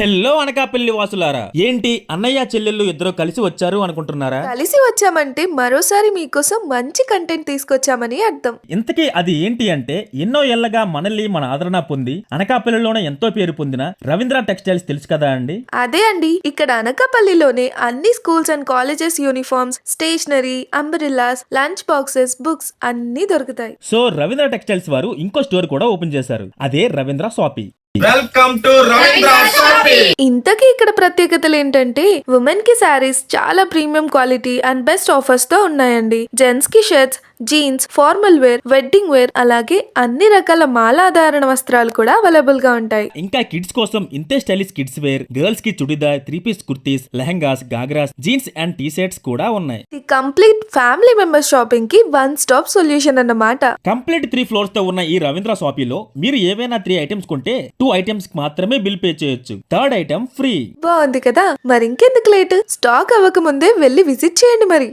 Hello Anakapalli వాసులారా, ఏంటి అన్నయ్య చెల్లెళ్ళు ఇద్దరు కలిసి వచ్చారు అనుకుంటున్నారా? కలిసి వచ్చామంటే మరోసారి మీకోసం మంచి కంటెంట్ తీసుకొచ్చామని అర్థం. ఇంతకీ అది ఏంటి అంటే, ఎన్నో ఏళ్లగా మనల్ని మన ఆదరణ పొంది అనకాపల్లిలోనే ఎంతో పేరు పొందిన రవీంద్ర టెక్స్టైల్స్ తెలుసు కదా అండి. అదే అండి, ఇక్కడ అనకాపల్లిలోనే అన్ని schools and colleges uniforms, stationery, umbrellas, lunch boxes, books అన్ని దొరుకుతాయి. సో రవీంద్ర టెక్స్టైల్స్ వారు ఇంకో స్టోర్ కూడా ఓపెన్ చేశారు, అదే Ravindra shoppe. Welcome to Ravindra shoppe. ఇంతకీ ఇక్కడ ప్రత్యేకతలు ఏంటంటే, ఉమెన్ కి శారీస్ చాలా premium quality and best offers తో ఉన్నాయండి. జెంట్స్ కి shirts, jeans, formal wear, wedding wear, అలాగే అన్ని రకాల మాలాధారణ వస్త్రాలు కూడా అవైలబుల్ గా ఉంటాయి. ఇంకా కిడ్స్ కోసం ఇంతే స్టైలిష్ కిడ్స్ వేర్, గర్ల్స్ కి churidar, 3-piece kurtis, lehengas, ghagras, jeans and T shirts కూడా ఉన్నాయి. The complete family members shopping కి వన్ స్టాప్ సొల్యూషన్ అన్నమాట. కంప్లీట్ 3 floors తో ఉన్న ఈ రవీంద్ర షాపీలో మీరు ఏవైనా 3 ఐటమ్స్ కొంటే 2 ఐటమ్స్ కి మాత్రమే బిల్ పే చేయొచ్చు. Third item free. బాగుంది కదా, మరి ఇంకెందుకు లేట్, స్టాక్ అవ్వక ముందే వెళ్ళి విజిట్ చేయండి మరి.